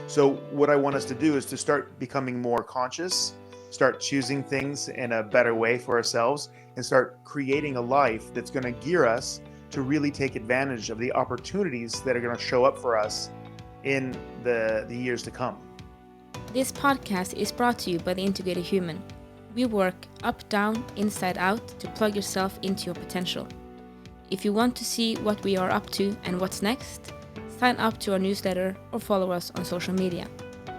So what I want us to do is to start becoming more conscious, start choosing things in a better way for ourselves, and start creating a life that's going to gear us to really take advantage of the opportunities that are going to show up for us in the years to come. This podcast is brought to you by The Integrated Human. We work up, down, inside out to plug yourself into your potential. If you want to see what we are up to and what's next, sign up to our newsletter or follow us on social media.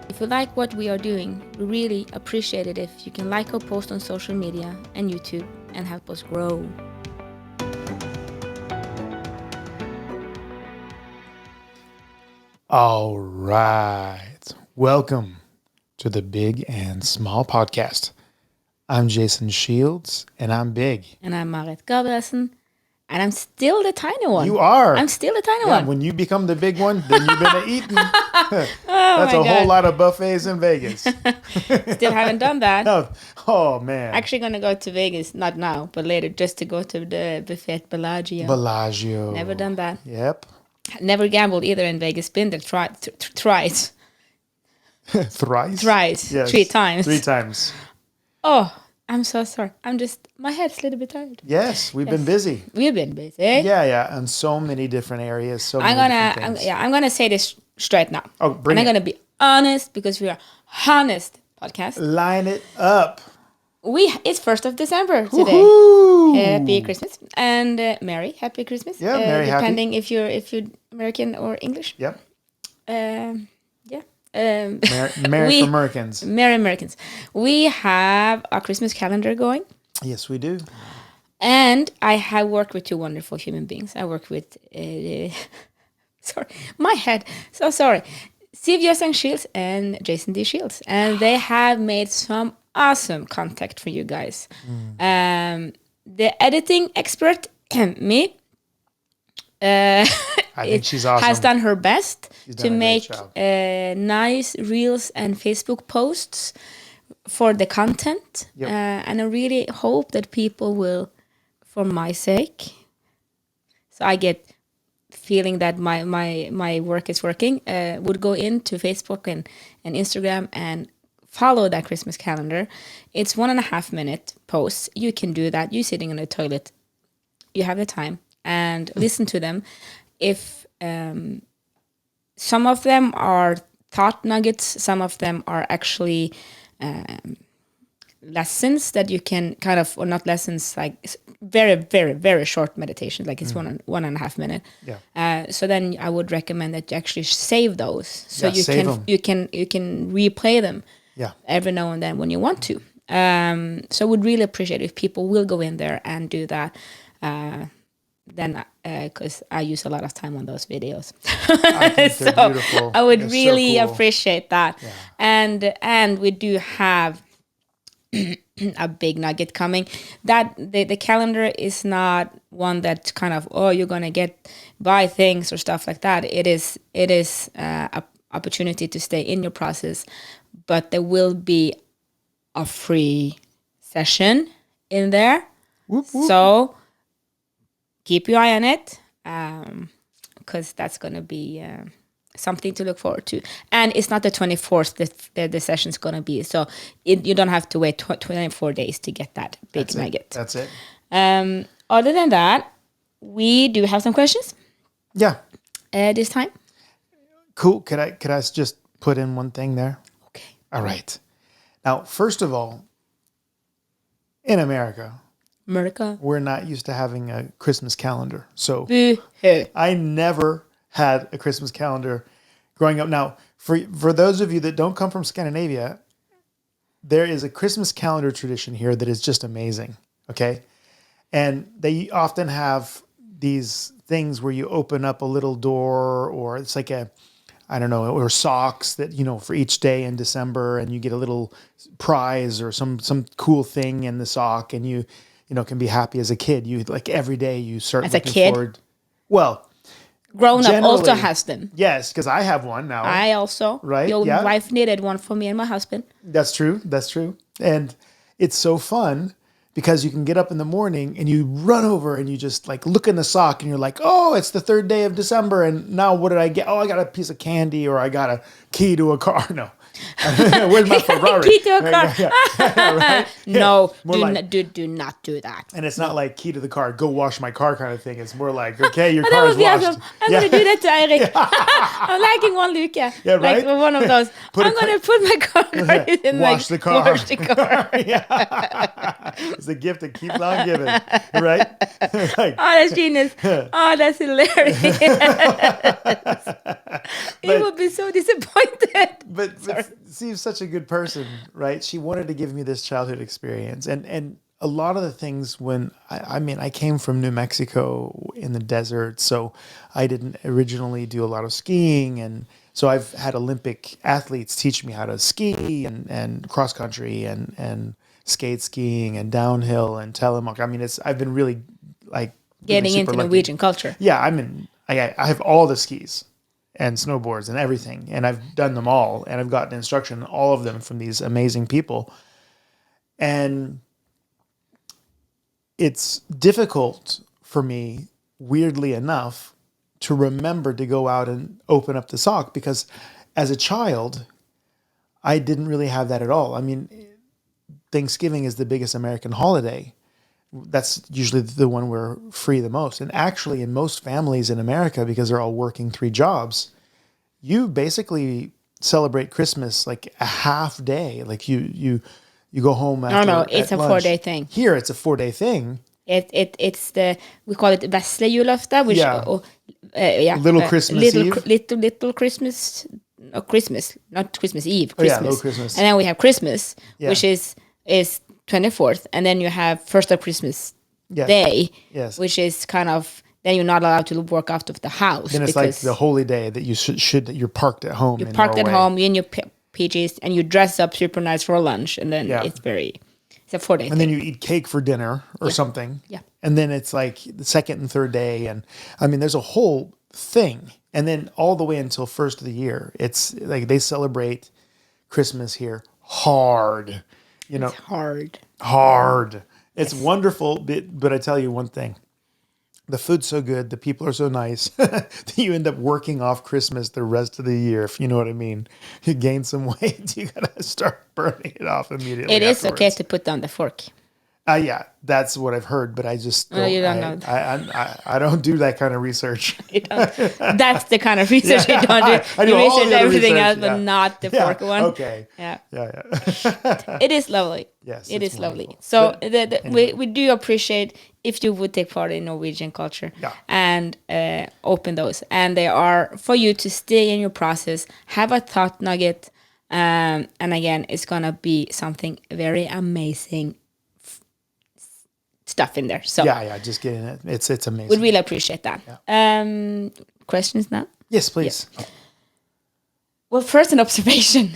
If you like what we are doing, we really appreciate it if you can like our post on social media and YouTube and help us grow. All right. Welcome to the Big and Small Podcast. I'm Jason Shields, and I'm big. And I'm Marit Gabrielsen, and I'm still the tiny one. You are. I'm still the tiny Yeah, one. when you become the big one, then you've been eating. That's a whole lot of buffets in Vegas. Still haven't done that. Oh, man. Actually going to go to Vegas, not now, but later, just to go to the buffet Bellagio. Bellagio. Never done that. Yep. Never gambled either in Vegas. Been there thrice. Thrice? Thrice. Yes. 3 times. 3 times. Oh, I'm so sorry. My head's a little bit tired. Yes, we've been busy. We've been busy. Yeah, in so many different areas. I'm gonna say this straight now. Oh, bring and it. I'm gonna be honest because we are honest podcast. Line it up. It's 1st of December today. Woo-hoo! Happy Christmas and Merry Happy Christmas. Yeah, Merry Happy. Depending if you're American or English. Yep. Yeah. Merry for Americans. Merry Americans. We have a Christmas calendar going. Yes, we do. And I have worked with 2 wonderful human beings. I work with, sorry, my head, so sorry. Siv Jösang Shields and Jason D. Shields. And they have made some awesome content for you guys. The editing expert, me, I think she's awesome. has done her best to a great make job. nice reels and Facebook posts for the content. Yep. And I really hope that people will, for my sake, so I get feeling that my work is working, would go into Facebook and Instagram and follow that Christmas calendar. It's 1.5 minute posts. You can do that. You're sitting in the toilet. You have the time. And listen to them. If some of them are thought nuggets, some of them are actually lessons that you can kind of, or not lessons, like very, very, very short meditation, like it's 1.5 minute. Yeah. So then I would recommend that you actually save those, so Yeah, save them. you can replay them. Yeah. Every now and then when you want to. So I would really appreciate if people will go in there and do that. Then because I use a lot of time on those videos. I think So they're beautiful. I would They're so really cool. appreciate that. Yeah. And we do have a big nugget coming. That the calendar is not one that kind of, you're gonna buy things or stuff like that. It is a opportunity to stay in your process, but there will be a free session in there. Whoop, whoop. So keep your eye on it, because that's going to be something to look forward to. And it's not the 24th that the session's going to be. So you don't have to wait 24 days to get that big nugget. That's it. Other than that, we do have some questions Yeah. this time. Cool. Could I just put in one thing there? Okay. All right. Now, first of all, in America, we're not used to having a Christmas calendar. So Boo-hoo. I never had a Christmas calendar growing up. Now, for those of you that don't come from Scandinavia, there is a Christmas calendar tradition here that is just amazing. Okay. And they often have these things where you open up a little door, or it's like or socks that, for each day in December, and you get a little prize or some cool thing in the sock, and you can be happy as a kid. You like every day you start As a looking kid? forward. Well, Grown up also generally, has them. yes, because I have one now. I also. Right, Your yeah. wife knitted one for me and my husband. That's true. And it's so fun because you can get up in the morning and you run over and you just like look in the sock and you're like, oh, it's the 3rd day of December. And now what did I get? Oh, I got a piece of candy or I got a key to a car. No. Where's my Ferrari? Key to a car. Right? No, More do, like- not, do not do that. And it's not like key to the car, go wash my car kind of thing. It's more like, okay, your That car is would be washed. awesome. I'm going to do that to Eirik. I'm liking one Luke. Yeah, Like right? one of those. Put a I'm going to put my car in Wash the car. Wash the car. Yeah. It's a gift that keeps on giving, right? Like, Oh, that's genius. Oh, that's hilarious. He would be so disappointed. but Steve's such a good person, right? She wanted to give me this childhood experience. And a lot of the things when, I came from New Mexico in the desert, so I didn't originally do a lot of skiing. And so I've had Olympic athletes teach me how to ski and cross country and skate skiing and downhill and telemark. I mean, I've been really like Getting super into lucky. Norwegian culture. Yeah, I have all the skis and snowboards and everything, and I've done them all, and I've gotten instruction on all of them from these amazing people. And it's difficult for me, weirdly enough, to remember to go out and open up the sock because as a child, I didn't really have that at all. I mean, Thanksgiving is the biggest American holiday. That's usually the one we're free the most. And actually, in most families in America, because they're all working 3 jobs, you basically celebrate Christmas like a half day. Like you go home after. No, it's a lunch. 4-day thing. Here, it's a 4-day thing. It's we call it vesle julaften, which Yeah. Little Christmas Eve. Little Christmas, no, Christmas, not Christmas Eve, Oh, yeah, Christmas. little Christmas. And then we have Christmas, Yeah. which is 24th, and then you have first of Christmas Yes. Day, Yes. which is kind of then you're not allowed to work out of the house. Then it's like because the holy day that you should that you're parked at home. you're in parked at Norway. home, you're in your PJs, and you dress up super nice for lunch, and then Yeah. it's a 4-day And thing. then you eat cake for dinner or something. Yeah. And then it's like the 2nd and 3rd day. And I mean, there's a whole thing. And then all the way until first of the year, it's like they celebrate Christmas here hard, you know, It's hard. hard. It's wonderful. But I tell you one thing. The food's so good, the people are so nice that you end up working off Christmas the rest of the year, if you know what I mean. You gain some weight, you gotta start burning it off immediately. It is okay afterwards. to put down the fork. Yeah, that's what I've heard, but I just No, you don't know. I don't do that kind of research. You don't. That's the kind of research you don't do. I do You all research the other everything research, else, but yeah. not the fork one. Okay. Yeah. Yeah. It is lovely. Yes, it it's is lovely. wonderful. So But we do appreciate if you would take part in Norwegian culture Yeah. and open those. And they are for you to stay in your process, have a thought nugget, and again, it's gonna be something very amazing stuff in there. So yeah, just getting it. It's amazing. we'd really appreciate that. Questions now? Yes, please. Well, first an observation.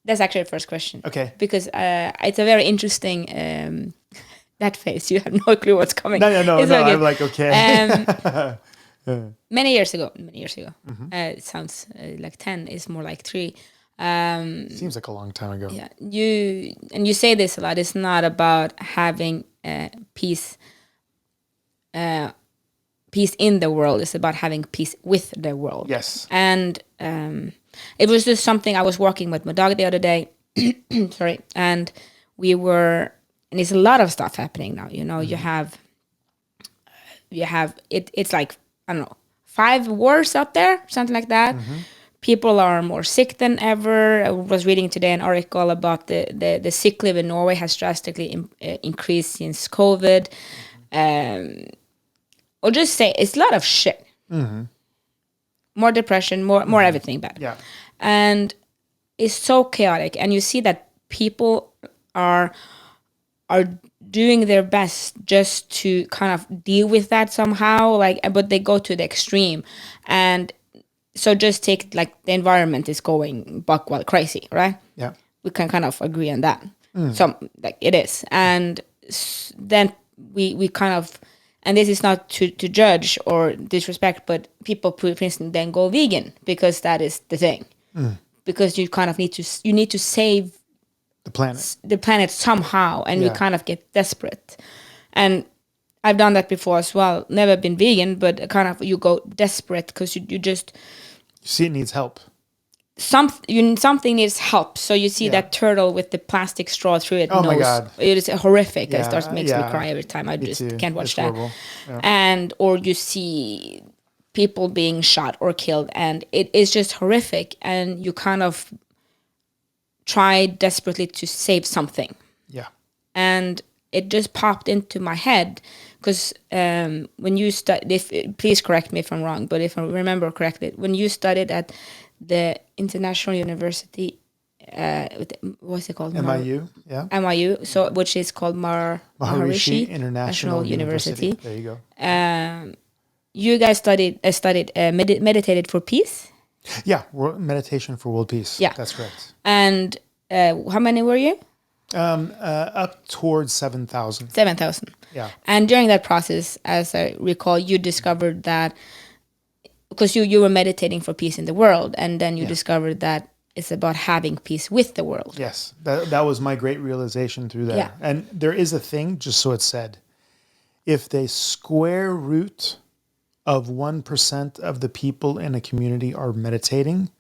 That's actually the first question. Okay. Because it's a very interesting that face. You have no clue what's coming. No. It's okay. I'm like, okay. Many years ago. Mm-hmm. It sounds like 10. It's more like 3. Seems like a long time ago. Yeah, you say this a lot. It's not about having peace in the world. It's about having peace with the world. Yes. And it was just something I was walking with my dog the other day. Sorry, and and there's a lot of stuff happening now. You know, you have it. It's like I don't know, 5 wars out there, something like that. People are more sick than ever. I was reading today an article about the sick leave in Norway has drastically increased since COVID. Or just say it's a lot of shit. More depression, more everything bad. Yeah. And it's so chaotic. And you see that people are doing their best just to kind of deal with that somehow. But they go to the extreme. And so just take like the environment is going buck wild crazy, right? Yeah. We can kind of agree on that. So like it is. And then we kind of, and this is not to judge or disrespect, but people, for instance, then go vegan because that is the thing. Because you kind of need to save the planet somehow, and you Yeah. kind of get desperate. And I've done that before as well. Never been vegan, but kind of you go desperate because you just You see it needs help. something needs help. So you see Yeah. that turtle with the plastic straw through it. Oh my God. It is horrific. Yeah, It starts makes me yeah. cry every time. I Me just too. can't watch It's that. horrible. Yeah. And or you see people being shot or killed, and it is just horrific. And you kind of try desperately to save something. Yeah. And it just popped into my head because when you please correct me if I'm wrong, but if I remember correctly, when you studied at the International University, what's it called? MIU. Yeah. MIU, so which is called Maharishi Maharishi International University. There you go. You guys meditated for peace, Yeah. Meditation for world peace. Yeah. That's correct. and how many were you? Up towards 7,000. 7,000. Yeah. And during that process, as I recall, you discovered that because you were meditating for peace in the world, and then you discovered that it's about having peace with the world. Yes. That was my great realization through that. Yeah. And there is a thing, just so it's said, if the square root of 1% of the people in a community are meditating,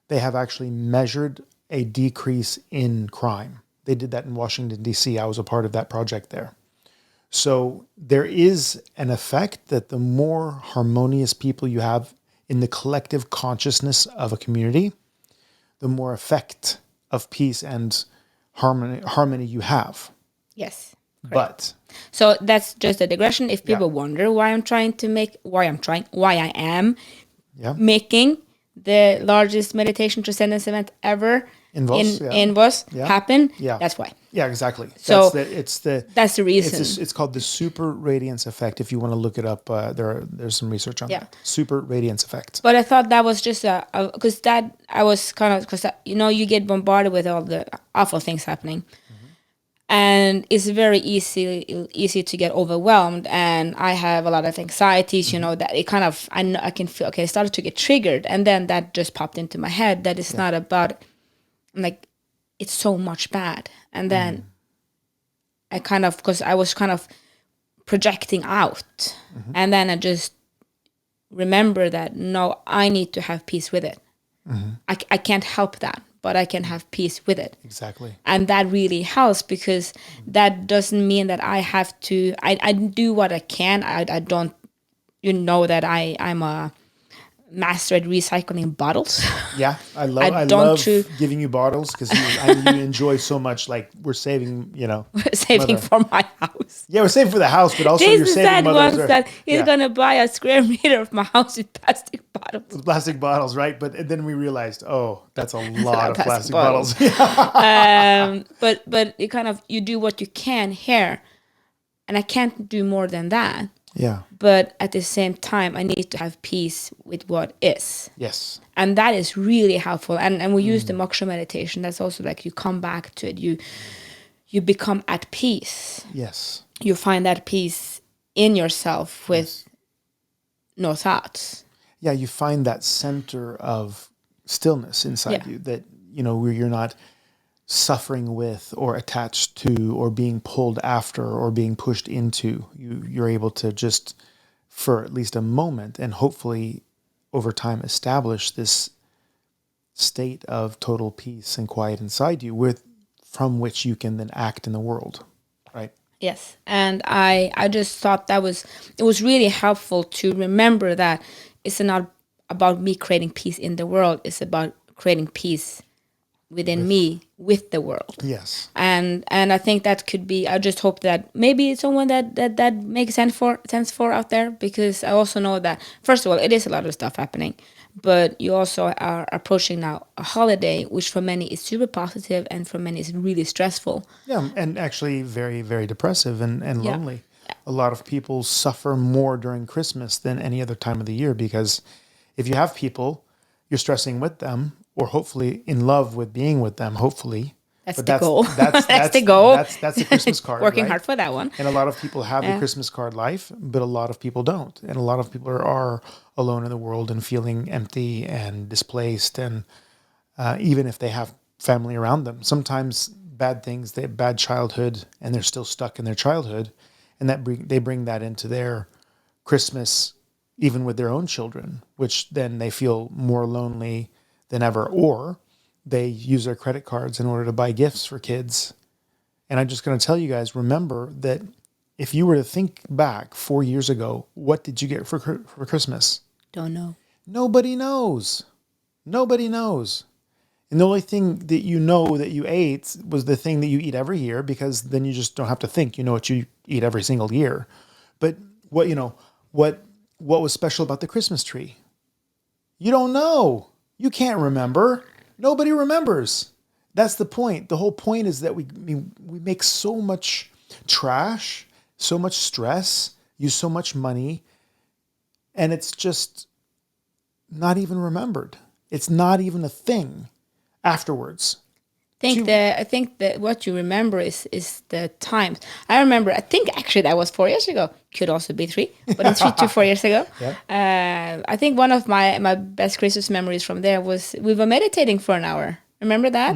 they have actually measured a decrease in crime. They did that in Washington, D.C. I was a part of that project there. So there is an effect that the more harmonious people you have in the collective consciousness of a community, the more effect of peace and harmony you have. Yes. But So that's just a digression. If people wonder why I am yeah, making the largest meditation transcendence event ever In Voss, in Voss Yeah. happen, Yeah. that's why. yeah, exactly. So That's the reason. it's called the super radiance effect. If you want to look it up, there's some research on Yeah. that. Super radiance effect. But I thought that was just because I was kind of because you get bombarded with all the awful things happening, and it's very easy to get overwhelmed. And I have a lot of anxieties, that it kind of I can feel I started to get triggered, and then that just popped into my head that it's not about like it's so much bad, and then I kind of because I was kind of projecting out, and then I just remember that no, I need to have peace with it. I can't help that, but I can have peace with it. Exactly. And that really helps because that doesn't mean that I have to, I do what I can. I don't, that I'm a master at recycling bottles. Yeah, I love giving you bottles because you enjoy so much. Like we're saving, saving Mother. for my house. Yeah, we're saving for the house, but also Jason you're saving said once mothers. that he's going to buy a square meter of my house with plastic bottles. Plastic bottles, right? But then we realized, oh, that's a lot of plastic bottles. bottles. But it kind of, you do what you can here. And I can't do more than that. Yeah. But at the same time, I need to have peace with what is. Yes. And that is really helpful. And we use the moksha meditation. That's also like you come back to it. You become at peace. Yes. You find that peace in yourself with no thoughts. Yeah, you find that center of stillness inside you that, where you're not suffering with or attached to or being pulled after or being pushed into. You're able to just, for at least a moment, and hopefully over time establish this state of total peace and quiet inside you from which you can then act in the world, right? Yes. And I just thought it was really helpful to remember that it's not about me creating peace in the world. It's about creating peace within me with the world. Yes. And I think that could be, I just hope that maybe it's someone that makes sense for out there, because I also know that, first of all, it is a lot of stuff happening, but you also are approaching now a holiday, which for many is super positive and for many is really stressful. Yeah, and actually very, very depressive and lonely. A lot of people suffer more during Christmas than any other time of the year, because if you have people, you're stressing with them, or hopefully in love with being with them, hopefully. That's the goal. That's the goal. That's the Christmas card. Working right? hard for that one. And a lot of people have the Christmas card life, but a lot of people don't. And a lot of people are alone in the world and feeling empty and displaced. And even if they have family around them, sometimes bad things, they have bad childhood, and they're still stuck in their childhood, and they bring that into their Christmas, even with their own children, which then they feel more lonely than ever, or they use their credit cards in order to buy gifts for kids. And I'm just going to tell you guys, remember that if you were to think back 4 years ago, what did you get for Christmas? Don't know. Nobody knows. Nobody knows. And the only thing that you know that you ate was the thing that you eat every year, because then you just don't have to think. You know what you eat every single year. But what was special about the Christmas tree? You don't know. You can't remember. Nobody remembers. That's the point. The whole point is that we make so much trash, so much stress, use so much money, and it's just not even remembered. It's not even a thing afterwards. I think that what you remember is the times. I remember. I think actually that was 4 years ago. Could also be 3, but it's 3 to 4 years ago. Yeah. I think one of my best Christmas memories from there was we were meditating for an hour. Remember that?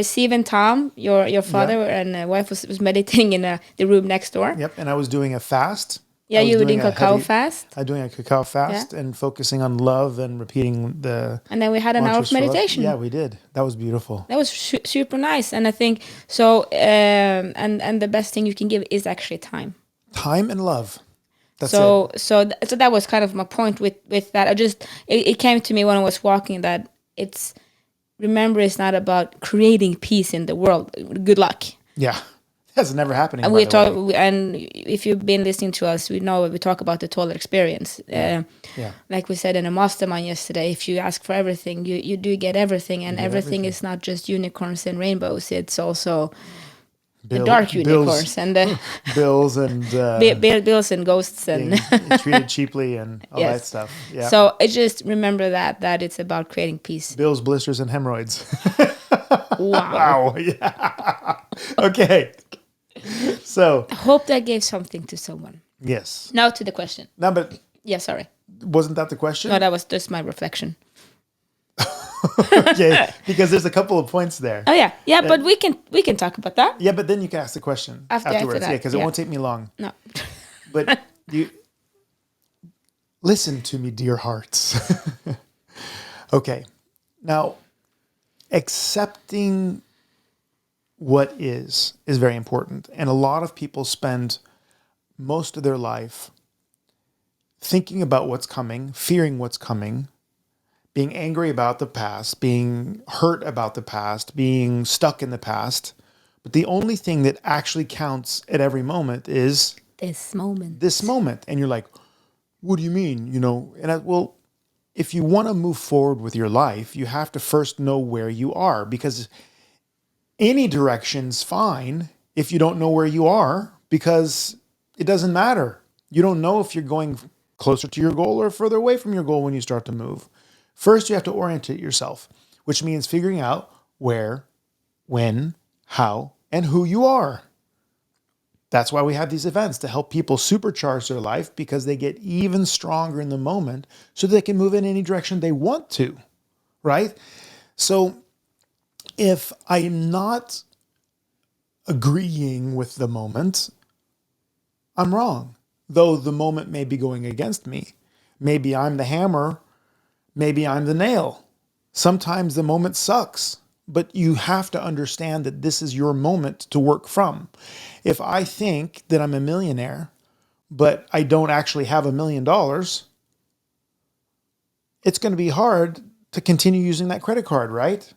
Steve and Tom, your father and wife was meditating in the room next door. Yep. And I was doing a fast. Yeah, you were doing cacao fast. I was doing a cacao fast and focusing on love and repeating the. And then we had an hour of meditation. Yeah, we did. That was beautiful. That was super nice, and I think so. And the best thing you can give is actually time. Time and love. That's so it. so that was kind of my point with that. It came to me when I was walking that remember, it's not about creating peace in the world. Good luck. Yeah. That's never happening. And if you've been listening to us, we know we talk about the total experience. Like we said in a mastermind yesterday, if you ask for everything, you do get everything, and everything is not just unicorns and rainbows. It's also the dark unicorns and the bills and bills and ghosts and treated cheaply and all that stuff. Yeah. So I just remember that it's about creating peace. Bills, blisters, and hemorrhoids. Wow. Yeah. Okay. So I hope that gave something to someone. Yes. Now to the question. No, but yeah, sorry. Wasn't that the question? No, that was just my reflection. Okay, because there's a couple of points there. Oh yeah, but we can talk about that. Yeah, but then you can ask the question afterwards. That, yeah, because it won't take me long. No. But you listen to me, dear hearts. Okay, now accepting what is very important, and a lot of people spend most of their life thinking about what's coming, fearing what's coming, being angry about the past, being hurt about the past, being stuck in the past. But the only thing that actually counts at every moment is this moment. This moment. And you're like, what do you mean? Well, if you want to move forward with your life, you have to first know where you are, because any direction's fine if you don't know where you are, because it doesn't matter. You don't know if you're going closer to your goal or further away from your goal when you start to move. First, you have to orientate yourself, which means figuring out where, when, how, and who you are. That's why we have these events, to help people supercharge their life, because they get even stronger in the moment so they can move in any direction they want to, right? So if I'm not agreeing with the moment, I'm wrong, though the moment may be going against me. Maybe I'm the hammer. Maybe I'm the nail. Sometimes the moment sucks, but you have to understand that this is your moment to work from. If I think that I'm a millionaire, but I don't actually have $1 million, it's going to be hard to continue using that credit card, right?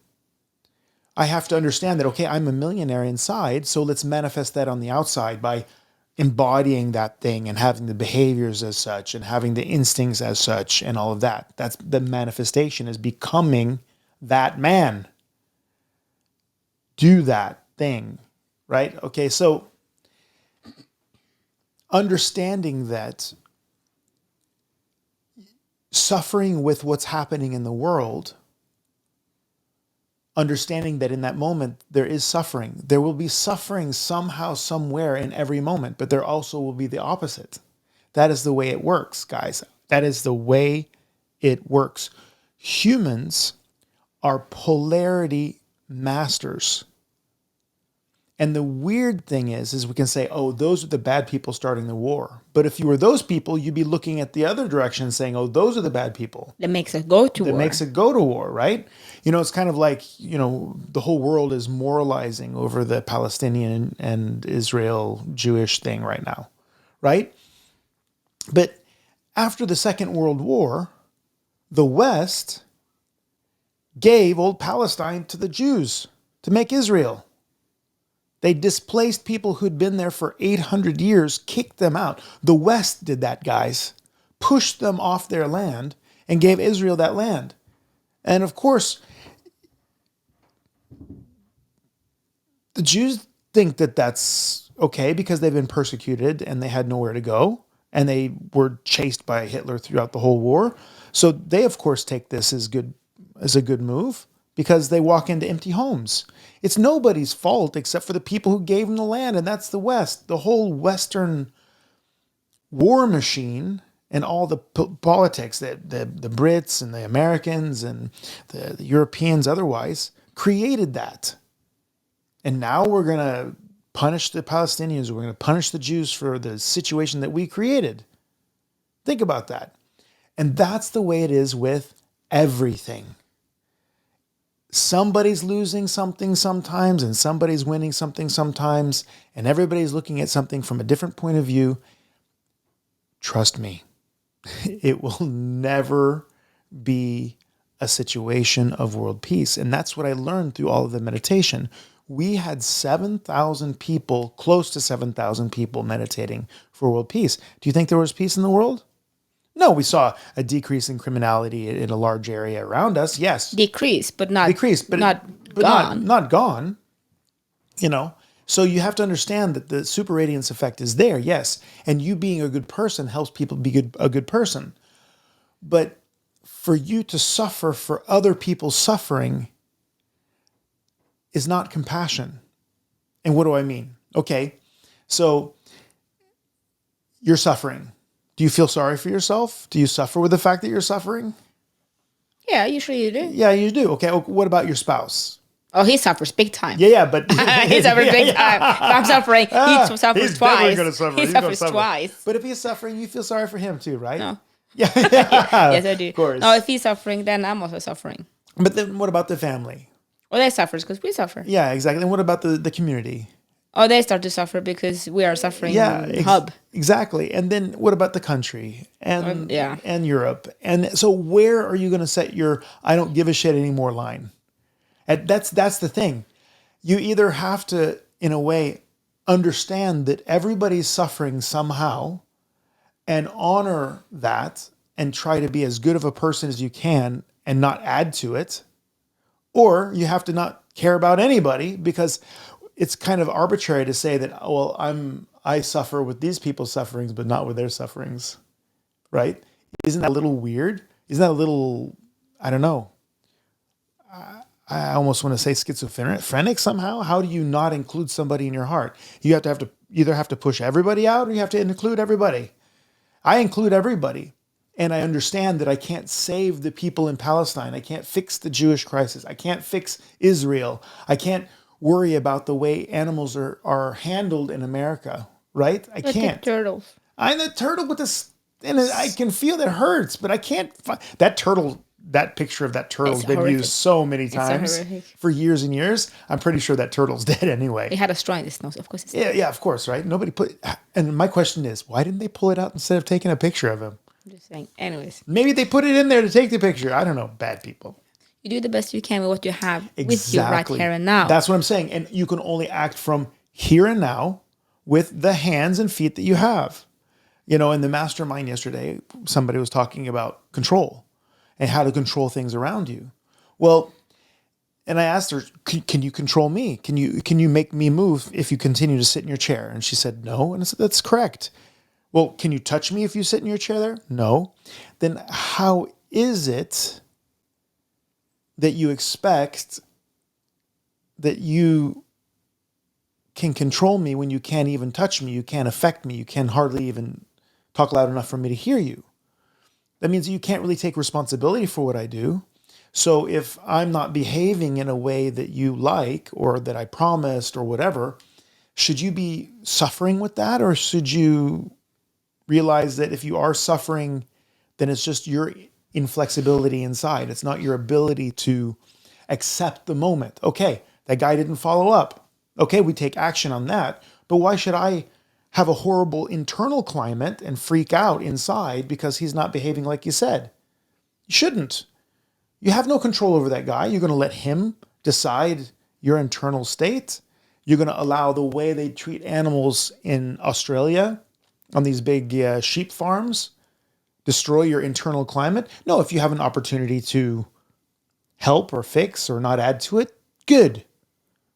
I have to understand that, okay, I'm a millionaire inside, so let's manifest that on the outside by embodying that thing and having the behaviors as such and having the instincts as such and all of that. That's the manifestation, is becoming that man. Do that thing, right? Okay, so understanding that suffering with what's happening in the world, understanding that in that moment there is suffering. There will be suffering somehow, somewhere in every moment, but there also will be the opposite. That is the way it works, guys. That is the way it works. Humans are polarity masters. And the weird thing is we can say, oh, those are the bad people starting the war. But if you were those people, you'd be looking at the other direction saying, oh, those are the bad people. That makes it go to That war. makes it go to war, right? It's kind of like, the whole world is moralizing over the Palestinian and Israel Jewish thing right now, right? But after the Second World War, the West gave old Palestine to the Jews to make Israel. They displaced people who'd been there for 800 years, kicked them out. The West did that, guys. Pushed them off their land and gave Israel that land. And of course, the Jews think that that's okay because they've been persecuted and they had nowhere to go. And they were chased by Hitler throughout the whole war. So they, of course, take this as a good move because they walk into empty homes. It's nobody's fault except for the people who gave them the land, and that's the West. The whole Western war machine and all the politics, the Brits and the Americans and the Europeans otherwise, created that. And now we're going to punish the Palestinians. We're going to punish the Jews for the situation that we created. Think about that. And that's the way it is with everything. Somebody's losing something sometimes and somebody's winning something sometimes, and everybody's looking at something from a different point of view. Trust me, it will never be a situation of world peace. And that's what I learned through all of the meditation. We had 7,000 people, close to 7,000 people meditating for world peace. Do you think there was peace in the world? No, we saw a decrease in criminality in a large area around us. Yes. Decrease, but not gone. Not gone. So you have to understand that the super radiance effect is there, yes. And you being a good person helps people be a good person. But for you to suffer for other people's suffering is not compassion. And what do I mean? Okay, so you're suffering. Do you feel sorry for yourself? Do you suffer with the fact that you're suffering? Yeah, usually you do. Yeah, you do. Okay, what about your spouse? Oh, he suffers big time. Yeah, but he suffers big time. If I'm suffering, he suffers he's twice. Definitely gonna suffer. He He's gonna suffers suffer. twice. But if he's suffering, you feel sorry for him too, right? No. Yeah. Yes, I do. Of course. No, if he's suffering, then I'm also suffering. But then what about the family? Well, they suffer because we suffer. Yeah, exactly. And what about the community? Oh, they start to suffer because we are suffering. Hub. Exactly. And then what about the country and yeah. and Europe? And so where are you going to set your I don't give a shit anymore line? And that's the thing. You either have to, in a way, understand that everybody's suffering somehow and honor that and try to be as good of a person as you can and not add to it. Or you have to not care about anybody because it's kind of arbitrary to say that, well, I suffer with these people's sufferings, but not with their sufferings, right? Isn't that a little weird? Isn't that a little, I don't know. I almost want to say schizophrenic somehow. How do you not include somebody in your heart? You have to either have to push everybody out or you have to include everybody. I include everybody. And I understand that I can't save the people in Palestine. I can't fix the Jewish crisis. I can't fix Israel. I can't worry about the way animals are handled in America, right? I can't. The turtles. I'm the turtle with this, and I can feel it hurts, but I can't find that turtle. That picture of that turtle's been horrific. used so many times horrific. for years and years. I'm pretty sure that turtle's dead anyway. It had a straw in its nose, of course. It's Yeah, of course, right? Nobody put. And my question is, why didn't they pull it out instead of taking a picture of him? I'm just saying. Anyways, Maybe they put it in there to take the picture. I don't know. Bad people. you do the best you can with what you have with you Exactly. right here and now. That's what I'm saying. And you can only act from here and now with the hands and feet that you have. In the mastermind yesterday, somebody was talking about control and how to control things around you. Well, and I asked her, can you control me? Can you make me move if you continue to sit in your chair? And she said, no. And I said, that's correct. Well, can you touch me if you sit in your chair there? No. Then how is it that you expect that you can control me when you can't even touch me, you can't affect me, you can hardly even talk loud enough for me to hear you? That means you can't really take responsibility for what I do. So if I'm not behaving in a way that you like or that I promised or whatever, should you be suffering with that, or should you realize that if you are suffering, then it's just your inflexibility inside. It's not your ability to accept the moment. Okay, that guy didn't follow up. Okay, we take action on that. But why should I have a horrible internal climate and freak out inside because he's not behaving like you said? You shouldn't. You have no control over that guy. You're going to let him decide your internal state. You're going to allow the way they treat animals in Australia on these big sheep farms destroy your internal climate. No, if you have an opportunity to help or fix or not add to it, good.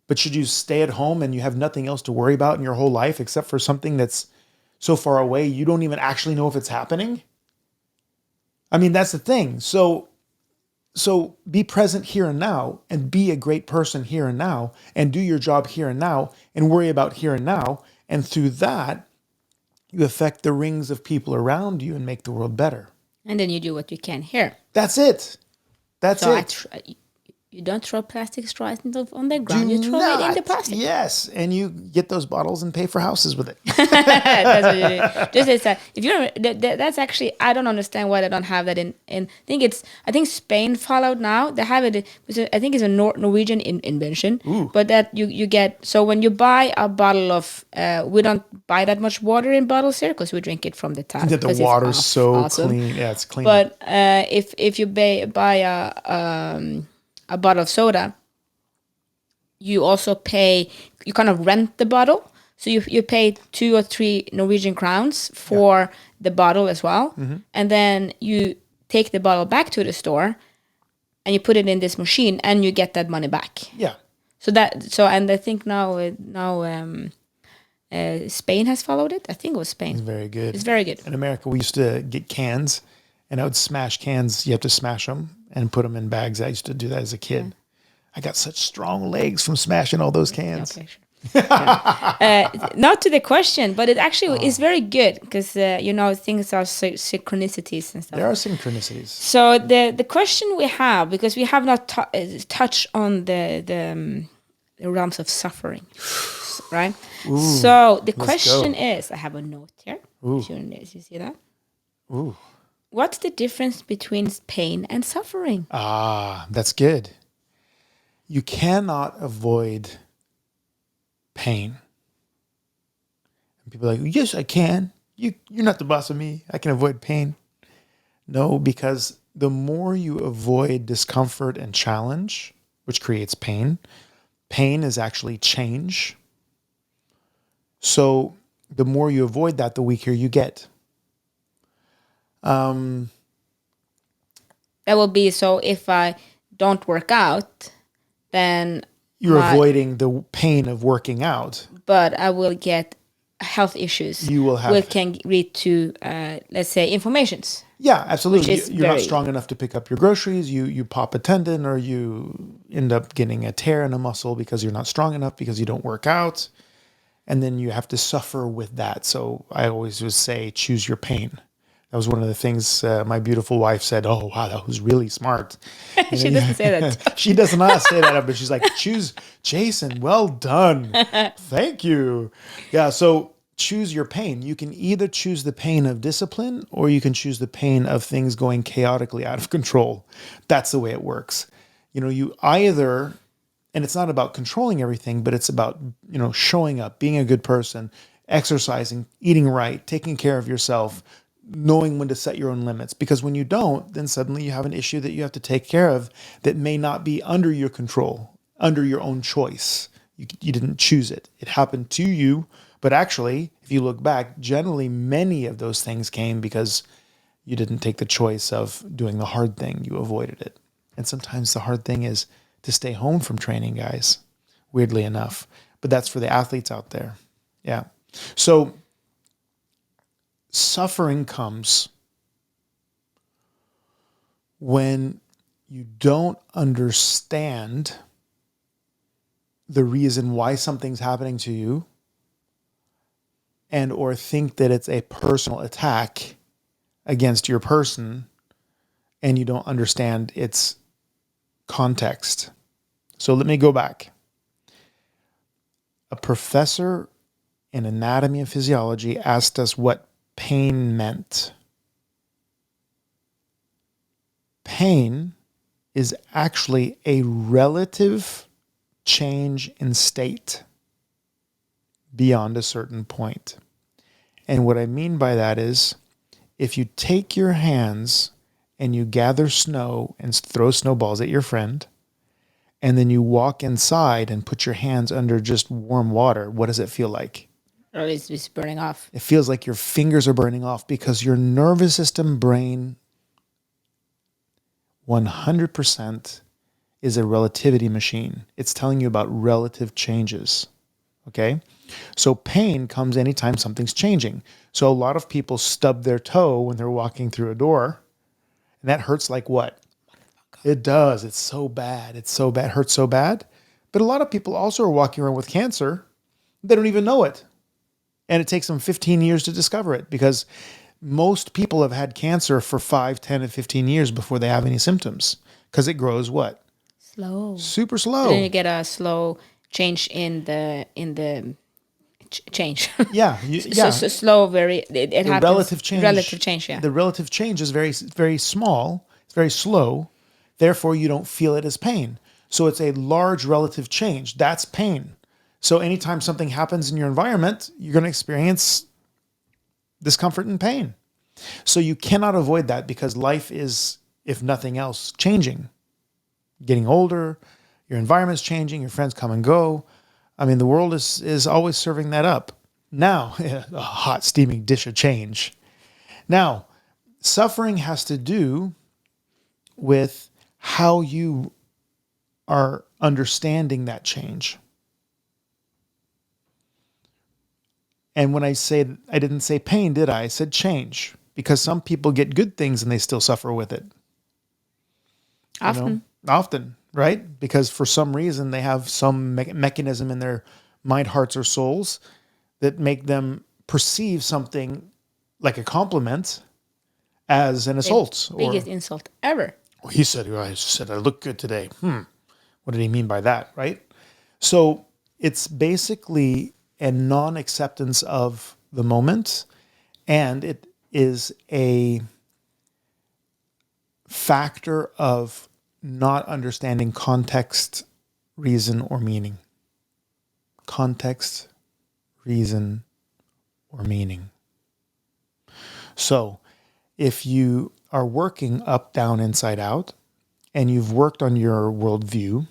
But should you stay at home and you have nothing else to worry about in your whole life except for something that's so far away you don't even actually know if it's happening? I mean, that's the thing. So be present here and now and be a great person here and now and do your job here and now and worry about here and now. And through that, you affect the rings of people around you and make the world better. And then you do what you can here. That's it. That's So it. you don't throw plastic straws on the ground. You throw it in the plastic. Yes, and you get those bottles and pay for houses with it. That's what you do. Just as if you that's actually, I don't understand why they don't have that in. I think Spain followed now. They have it. I think it's a Norwegian invention. Ooh. But that you get, so when you buy a bottle of, we don't buy that much water in bottles here because we drink it from the tap. That the 'cause it's water's so awesome. clean. Yeah, it's clean. But if you buy a bottle of soda, you also pay, you kind of rent the bottle. So you pay 2 or 3 Norwegian crowns for the bottle as well. Mm-hmm. And then you take the bottle back to the store and you put it in this machine and you get that money back. Yeah. And I think now Spain has followed it. I think it was Spain. It's very good. It's very good. In America, we used to get cans, and I would smash cans. You have to smash them and put them in bags. I used to do that as a kid. I got such strong legs from smashing all those cans. Okay, sure. Not to the question, but it actually is very good because things are synchronicities and stuff. There are synchronicities. So the question we have, because we have not touched on the realms of suffering, right? Ooh, so the question is, I have a note here. Ooh. You see that? Ooh. What's the difference between pain and suffering? Ah, that's good. You cannot avoid pain. And people are like, yes, I can. You're not the boss of me. I can avoid pain. No, because the more you avoid discomfort and challenge, which creates pain, pain is actually change. So the more you avoid that, the weaker you get. That will be, so if I don't work out, then you're avoiding the pain of working out. But I will get health issues. You will have, which can lead to, let's say, inflammations. Yeah, absolutely. You're not very strong enough to pick up your groceries. You pop a tendon, or you end up getting a tear in a muscle because you're not strong enough because you don't work out. And then you have to suffer with that. So I always would say, choose your pain. That was one of the things my beautiful wife said. Oh, wow, that was really smart. She doesn't say that. She does not say that, but she's like, choose Jason. Well done. Thank you. Yeah, so choose your pain. You can either choose the pain of discipline, or you can choose the pain of things going chaotically out of control. That's the way it works. You either, and it's not about controlling everything, but it's about, showing up, being a good person, exercising, eating right, taking care of yourself, knowing when to set your own limits. Because when you don't, then suddenly you have an issue that you have to take care of that may not be under your control, under your own choice. You didn't choose it. It happened to you. But actually, if you look back, generally many of those things came because you didn't take the choice of doing the hard thing. You avoided it. And sometimes the hard thing is to stay home from training, guys, weirdly enough. But that's for the athletes out there. Yeah. So suffering comes when you don't understand the reason why something's happening to you, and or think that it's a personal attack against your person, and you don't understand it's context. So let me go back. A professor in anatomy and physiology asked us what pain meant. Pain is actually a relative change in state beyond a certain point. And what I mean by that is, if you take your hands and you gather snow and throw snowballs at your friend, and then you walk inside and put your hands under just warm water, what does it feel like? Or it's burning off. It feels like your fingers are burning off, because your nervous system brain 100% is a relativity machine. It's telling you about relative changes. Okay? So pain comes anytime something's changing. So a lot of people stub their toe when they're walking through a door, and that hurts like what? It does. It's so bad. It's so bad. It hurts so bad. But a lot of people also are walking around with cancer. They don't even know it. And it takes them 15 years to discover it, because most people have had cancer for 5, 10, and 15 years before they have any symptoms, because it grows what? Slow. Super slow. And then you get a slow change in the change. Yeah. So slow, very. It happens. Relative change. Relative change. Yeah. The relative change is very, very small. It's very slow. Therefore, you don't feel it as pain. So it's a large relative change. That's pain. So anytime something happens in your environment, you're going to experience discomfort and pain. So you cannot avoid that, because life is, if nothing else, changing. Getting older, your environment's changing, your friends come and go. I mean, the world is always serving that up. Now, a hot steaming dish of change. Now, suffering has to do with how you are understanding that change. And when I didn't say pain, did I? I said change, because some people get good things and they still suffer with it. Often, right? Because for some reason they have some mechanism in their mind, hearts, or souls that make them perceive something like a compliment as an assault. Biggest insult ever. He said, I look good today. What did he mean by that, right? So it's basically a non-acceptance of the moment, and it is a factor of not understanding context, reason, or meaning. Context, reason, or meaning. So if you are working up, down, inside out, and you've worked on your worldview,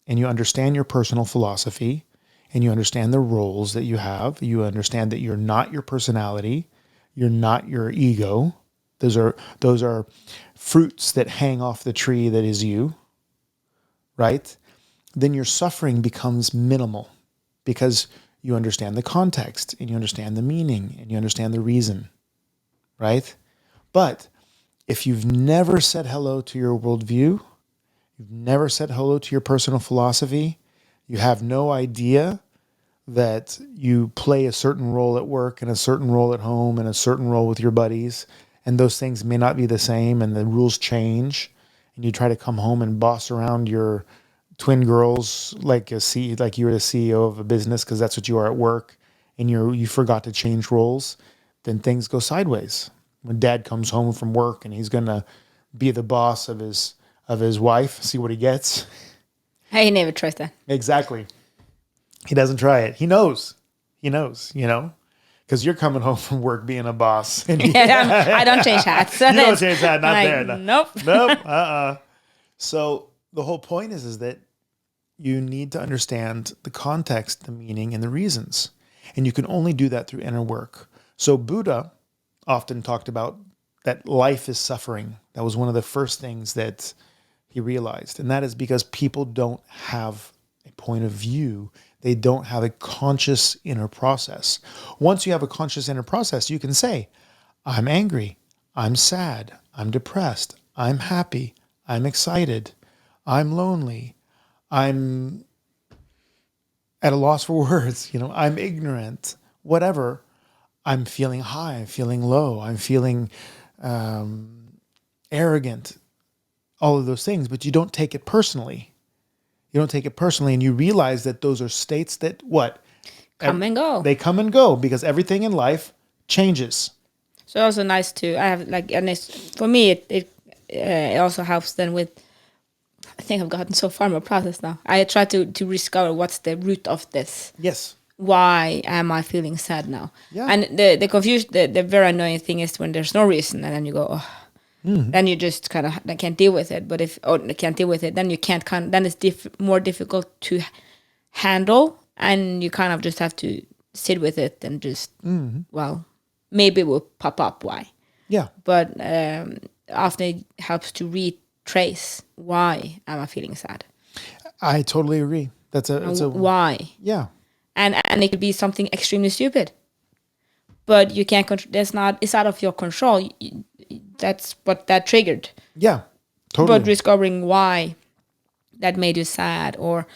and you understand your personal philosophy, and you understand the roles that you have, you understand that you're not your personality, you're not your ego. Those are fruits that hang off the tree that is you, right? Then your suffering becomes minimal, because you understand the context, and you understand the meaning, and you understand the reason, right? But if you've never said hello to your worldview, you've never said hello to your personal philosophy, you have no idea that you play a certain role at work and a certain role at home and a certain role with your buddies, and those things may not be the same, and the rules change, and you try to come home and boss around your twin girls like you're the CEO of a business, because that's what you are at work, and you forgot to change roles, then things go sideways. When dad comes home from work and he's going to be the boss of his wife, see what he gets. I never trust that. Exactly. He doesn't try it. He knows, because you're coming home from work being a boss. And I don't change hats. You don't change that. Not there. No. Nope. So the whole point is that you need to understand the context, the meaning, and the reasons. And you can only do that through inner work. So Buddha often talked about that life is suffering. That was one of the first things that he realized. And that is because people don't have a point of view. They don't have a conscious inner process. Once you have a conscious inner process, you can say, I'm angry, I'm sad, I'm depressed, I'm happy, I'm excited, I'm lonely, I'm at a loss for words, I'm ignorant, whatever. I'm feeling high, I'm feeling low, I'm feeling arrogant. all of those things, but you don't take it personally. You don't take it personally, and you realize that those are states that what? Come and go. They come and go because everything in life changes. So also nice to I have like, and it's for me it also helps then with. I think I've gotten so far in my process now. I try to discover what's the root of this. Yes. Why am I feeling sad now? Yeah. And the confusion, the very annoying thing is when there's no reason, and then you go, oh. Then you just kind of can't deal with it. But if can't deal with it, then you can't then it's more difficult to handle, and you kind of just have to sit with it and just well, maybe it will pop up why. Yeah. But often it helps to retrace why am I feeling sad. I totally agree. That's a why. Yeah. And it could be something extremely stupid, but you can't control. It's out of your control. That's what that triggered. Yeah, totally. But discovering why that made you sad or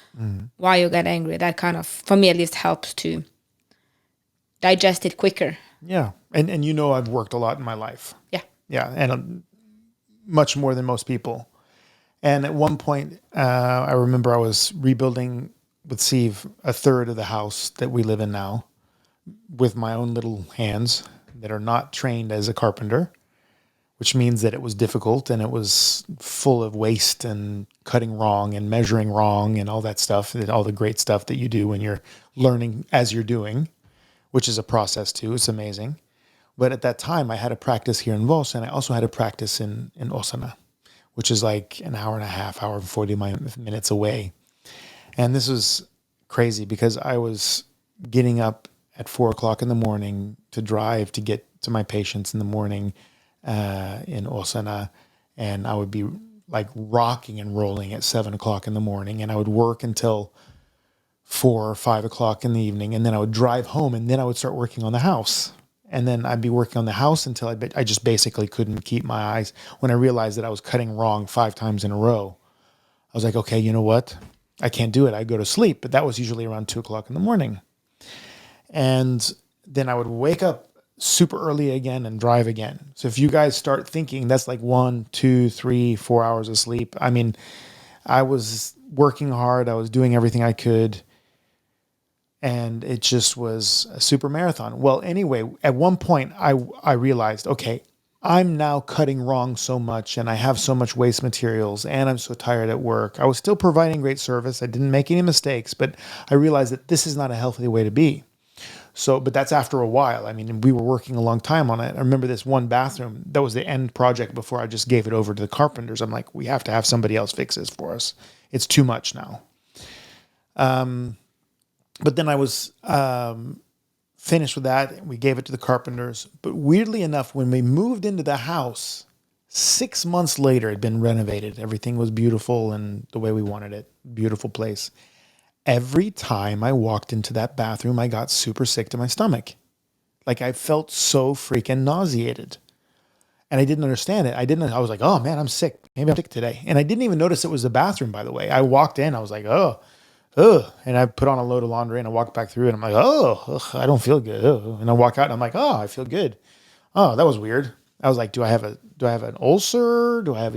why you got angry, that kind of, for me at least, helps to digest it quicker. Yeah, and I've worked a lot in my life. Yeah. Yeah, and much more than most people. And at one point, I remember I was rebuilding with Steve a third of the house that we live in now with my own little hands that are not trained as a carpenter, which means that it was difficult and it was full of waste and cutting wrong and measuring wrong and all that stuff, all the great stuff that you do when you're learning as you're doing, which is a process too. It's amazing. But at that time, I had a practice here in Vos, and I also had a practice in Osana, which is like an hour and a half, hour and 40 minutes away. And this was crazy because I was getting up at 4 o'clock in the morning to drive to get to my patients in the morning in Osana. And I would be like rocking and rolling at 7 o'clock in the morning. And I would work until 4 or 5 o'clock in the evening. And then I would drive home, and then I would start working on the house. And then I'd be working on the house until I just basically couldn't keep my eyes. When I realized that I was cutting wrong 5 times in a row, I was like, okay, you know what? I can't do it. I go to sleep. But that was usually around 2 o'clock in the morning. And then I would wake up super early again and drive again. So if you guys start thinking that's like 1, 2, 3, 4 hours of sleep. I mean, I was working hard. I was doing everything I could. And it just was a super marathon. Well, anyway, at one point I realized, okay, I'm now cutting wrong so much and I have so much waste materials and I'm so tired at work. I was still providing great service. I didn't make any mistakes, but I realized that this is not a healthy way to be. So, but that's after a while. I mean, we were working a long time on it. I remember this one bathroom, that was the end project before I just gave it over to the carpenters. I'm like, we have to have somebody else fix this for us. It's too much now. But then I was finished with that. We gave it to the carpenters. But weirdly enough, when we moved into the house, 6 months later, it had been renovated. Everything was beautiful and the way we wanted it. Beautiful place. Every time I walked into that bathroom, I got super sick to my stomach. Like I felt so freaking nauseated. And I didn't understand it. I was like, oh man, I'm sick. Maybe I'm sick today. And I didn't even notice it was the bathroom, by the way. I walked in, I was like, oh. And I put on a load of laundry and I walked back through and I'm like, I don't feel good. And I walk out and I'm like, oh, I feel good. Oh, that was weird. I was like, do I have an ulcer? Do I have,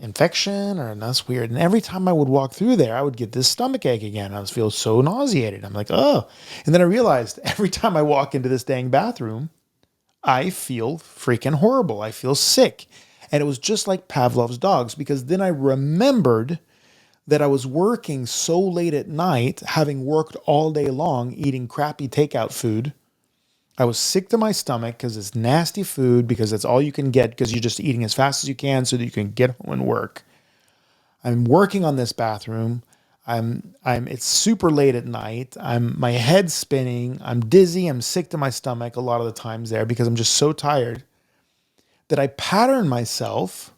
infection? Or that's weird. And every time I would walk through there, I would get this stomach ache again. I was feel so nauseated. I'm like, oh. And then I realized every time I walk into this dang bathroom, I feel freaking horrible. I feel sick. And it was just like Pavlov's dogs, because then I remembered that I was working so late at night, having worked all day long, eating crappy takeout food. I was sick to my stomach because it's nasty food, because that's all you can get, because you're just eating as fast as you can so that you can get home and work. I'm working on this bathroom. It's super late at night. My head's spinning. I'm dizzy. I'm sick to my stomach a lot of the times there because I'm just so tired that I pattern myself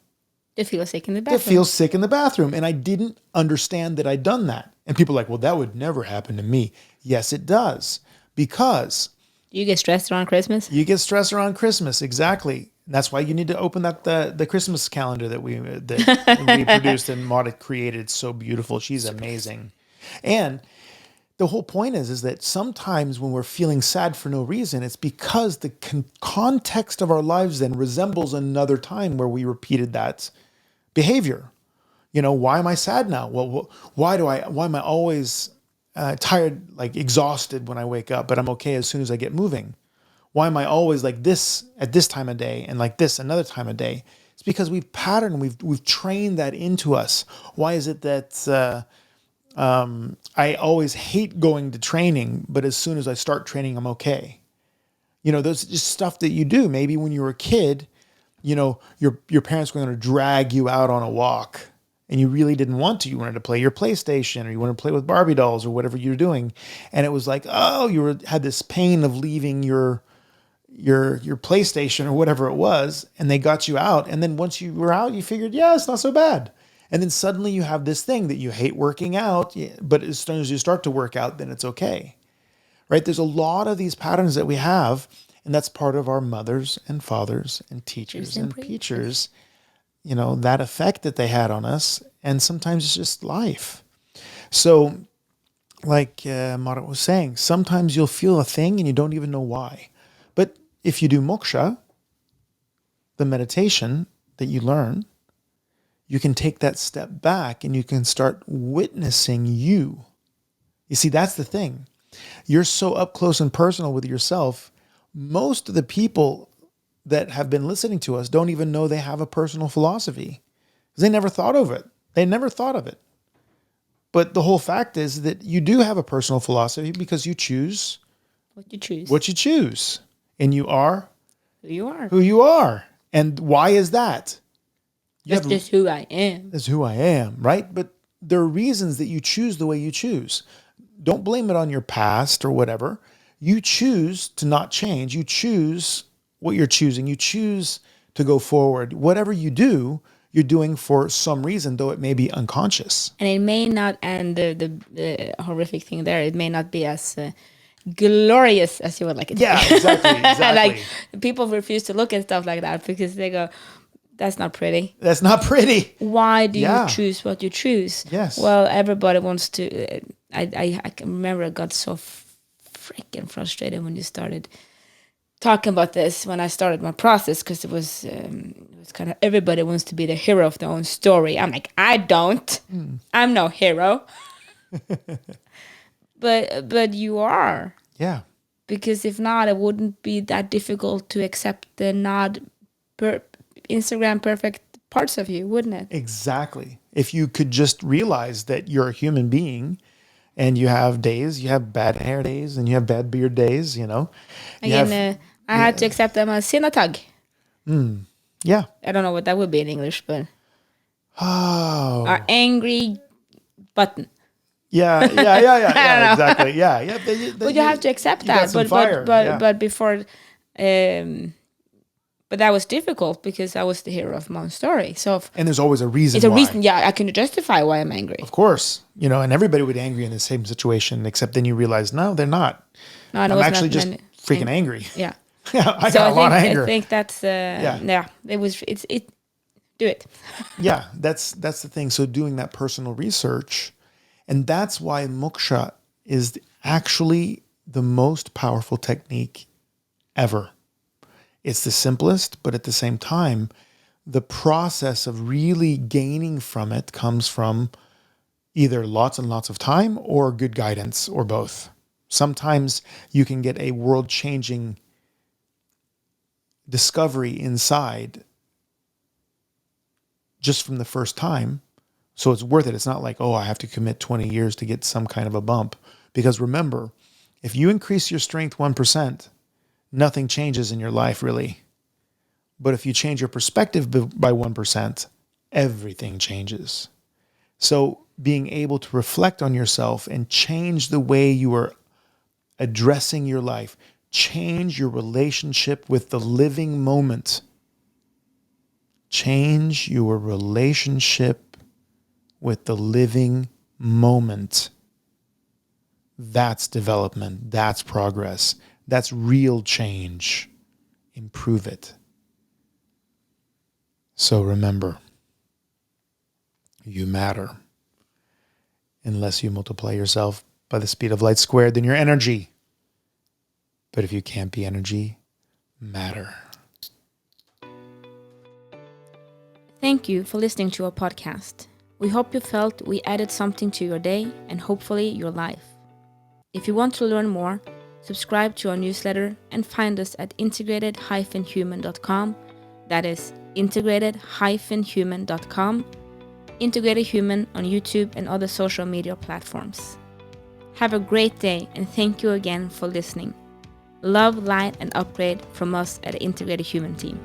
to feel sick in the bathroom. To feel sick in the bathroom. And I didn't understand that I'd done that. And people are like, well, that would never happen to me. Yes, it does. Because you get stressed around Christmas? You get stressed around Christmas, exactly. And that's why you need to open up the Christmas calendar that we produced and Maude created. It's so beautiful. She's amazing. And the whole point is that sometimes when we're feeling sad for no reason, it's because the context of our lives then resembles another time where we repeated that behavior. You know, why am I sad now? Well, why am I always tired, like exhausted when I wake up, but I'm okay as soon as I get moving? Why am I always like this at this time of day and like this another time of day? It's because we've patterned, we've trained that into us. Why is it that I always hate going to training, but as soon as I start training, I'm okay? You know, those just stuff that you do. Maybe when you were a kid, you know, your parents were going to drag you out on a walk and you really didn't want to. You wanted to play your PlayStation or you wanted to play with Barbie dolls or whatever you're doing. And it was like, oh, had this pain of leaving your PlayStation or whatever it was, and they got you out. And then once you were out, you figured, yeah, it's not so bad. And then suddenly you have this thing that you hate working out, but as soon as you start to work out, then it's okay. Right? There's a lot of these patterns that we have, and that's part of our mothers and fathers and teachers and teachers, you know, that effect that they had on us. And sometimes it's just life. So like Marat was saying, sometimes you'll feel a thing and you don't even know why. But if you do moksha, the meditation that you learn, you can take that step back and you can start witnessing you. You see, that's the thing. You're so up close and personal with yourself. Most of the people that have been listening to us don't even know they have a personal philosophy because they never thought of it. They never thought of it. But the whole fact is that you do have a personal philosophy because you choose what you choose. What you choose. And you are Who you are. Who you are. And why is that? That's just who I am. That's who I am, right? But there are reasons that you choose the way you choose. Don't blame it on your past or whatever. You choose to not change. You choose what you're choosing. You choose to go forward. Whatever you do, you're doing for some reason, though it may be unconscious. And it may not, and the horrific thing there, it may not be as glorious as you would like it to Yeah, be. exactly. Like, people refuse to look at stuff like that because they go, that's not pretty. That's not pretty. Why do you choose what you choose? Yes. Well, everybody wants to. I can remember I got so freaking frustrated when you started talking about this when I started my process because it was kind of everybody wants to be the hero of their own story. I'm like, I don't. I'm no hero. But you are. Yeah. Because if not, it wouldn't be that difficult to accept the not Instagram perfect parts of you, wouldn't it? Exactly. If you could just realize that you're a human being and you have days, you have bad hair days and you have bad beard days, you know. Again, I had to accept them as sinatag. Yeah. I don't know what that would be in English, but Oh. angry button. Yeah, exactly. Yeah. But you have to accept you got that. some fire. But before, but that was difficult because I was the hero of my own story. So and there's always a reason. It's a why. reason. Yeah, I can justify why I'm angry. Of course, you know, and everybody would be angry in the same situation, except then you realize, no, they're not. No, I'm actually just freaking angry. Yeah. Yeah, I got a lot of anger. I think that's it was it. Do it. Yeah, that's the thing. So doing that personal research, and that's why moksha is actually the most powerful technique ever. It's the simplest, but at the same time, the process of really gaining from it comes from either lots and lots of time or good guidance or both. Sometimes you can get a world-changing discovery inside just from the first time. So it's worth it. It's not like, oh, I have to commit 20 years to get some kind of a bump. Because remember, if you increase your strength 1%, nothing changes in your life really. But if you change your perspective by 1%, everything changes. So being able to reflect on yourself and change the way you are addressing your life, change your relationship with the living moment. Change your relationship with the living moment. That's development. That's progress. That's real change. Improve it. So remember, you matter. Unless you multiply yourself by the speed of light squared, then you're energy. But if you can't be energy, matter. Thank you for listening to our podcast. We hope you felt we added something to your day and hopefully your life. If you want to learn more, subscribe to our newsletter and find us at integrated-human.com. That is integrated-human.com. Integrated Human on YouTube and other social media platforms. Have a great day and thank you again for listening. Love, light, and upgrade from us at the Integrated Human team.